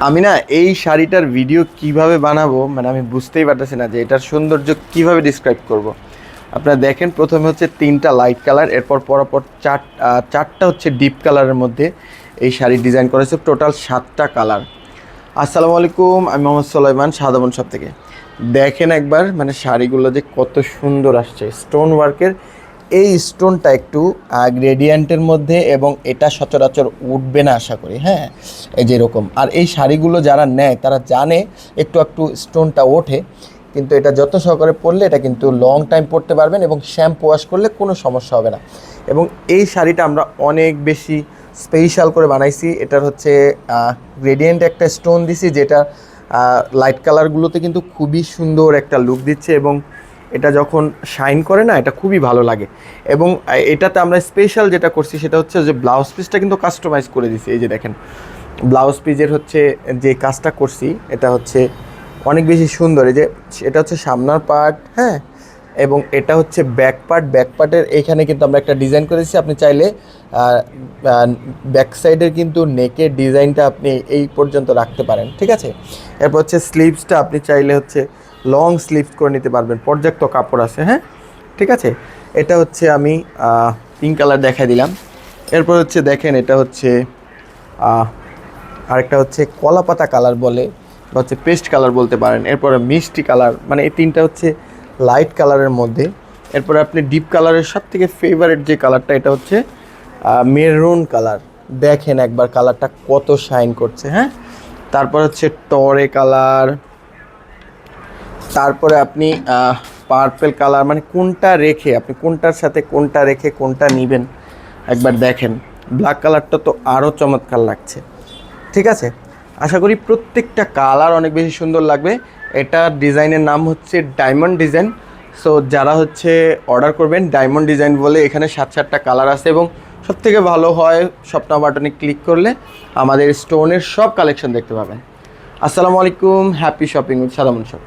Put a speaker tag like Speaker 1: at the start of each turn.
Speaker 1: আমি না এই শাড়িটার ভিডিও কিভাবে বানাবো মানে আমি বুঝতেই পারতেছি না যে এটার সৌন্দর্য কিভাবে ডিসক্রাইব করব। আপনারা দেখেন প্রথমে হচ্ছে 3টা লাইট কালার, এরপর পরপর চারটা হচ্ছে ডিপ কালারের মধ্যে এই শাড়ির ডিজাইন করেছে, টোটাল 7টা কালার। আসসালামু আলাইকুম, আমি মোহাম্মদ সুলাইমান সাদাবন শপ থেকে। দেখেন একবার মানে শাড়িগুলো যে কত সুন্দর আসছে, স্টোন ওয়ার্কের। এই স্টোনটা একটু গ্রেডিয়েন্টের মধ্যে, এবং এটা সচরাচর উঠবে না আশা করি। হ্যাঁ, এই যে এরকম। আর এই শাড়িগুলো যারা নেয় তারা জানে একটু একটু স্টোনটা ওঠে, কিন্তু এটা যত সহকারে পরলে এটা কিন্তু লং টাইম পরতে পারবেন, এবং শ্যাম্পু ওয়াশ করলে কোনো সমস্যা হবে না। এবং এই শাড়িটা আমরা অনেক বেশি স্পেশাল করে বানাইছি। এটার হচ্ছে গ্রেডিয়েন্ট একটা স্টোন দিছি, যেটা লাইট কালারগুলোতে কিন্তু খুবই সুন্দর একটা লুক দিচ্ছে, এবং এটা যখন শাইন করে না এটা খুবই ভালো লাগে। এবং এটাতে আমরা স্পেশাল যেটা করছি সেটা হচ্ছে যে ব্লাউজ পিসটা কিন্তু কাস্টমাইজ করে দিছি। এই যে দেখেন ব্লাউজ পিসের হচ্ছে যে কাজটা করছি এটা হচ্ছে অনেক বেশি সুন্দর। এই যে এটা হচ্ছে সামনের পার্ট, হ্যাঁ, এবং এটা হচ্ছে ব্যাক পার্ট। ব্যাক পার্টের এইখানে কিন্তু আমরা একটা ডিজাইন করেছি। আপনি চাইলে ব্যাক সাইডের কিন্তু নেকের ডিজাইনটা আপনি এই পর্যন্ত রাখতে পারেন, ঠিক আছে। এরপর হচ্ছে স্লিভসটা আপনি চাইলে হচ্ছে লং স্লিভস করে নিতে পারবেন, পর্যাপ্ত কাপড় আছে। হ্যাঁ, ঠিক আছে। এটা হচ্ছে আমি পিঙ্ক কালার দেখাই দিলাম। এরপর হচ্ছে দেখেন এটা হচ্ছে আরেকটা হচ্ছে কলা পাতা কালার বলে, বা হচ্ছে পেস্ট কালার বলতে পারেন। এরপরে মিষ্টি কালার, মানে এই তিনটা হচ্ছে লাইট কালারের মধ্যে। এরপরে আপনি ডিপ কালারের সব থেকে ফেভারিট যে কালারটা এটা হচ্ছে মেরুন কালার। দেখেন একবার কালারটা কত শাইন করছে। হ্যাঁ, তারপর হচ্ছে টরে কালার, তারপরে আপনি পার্পেল কালার। মানে কোনটা রেখে আপনি কোনটার সাথে কোনটা রেখে কোনটা নেবেন একবার দেখেন। ব্ল্যাক কালারটা তো আরও চমৎকার লাগছে, ঠিক আছে। আশা করি প্রত্যেকটা কালার অনেক বেশি সুন্দর লাগবে। এটা ডিজাইনের নাম হচ্ছে ডায়মন্ড ডিজাইন। সো যারা হচ্ছে অর্ডার করবেন ডায়মন্ড ডিজাইন বলে, এখানে 7টা কালার আছে, এবং সবথেকে ভালো হয় শপ নাও বাটনে ক্লিক করলে আমাদের স্টোনের সব কালেকশন দেখতে পাবেন। আসসালামু আলাইকুম, হ্যাপি শপিং উইথ সাদামন শপ।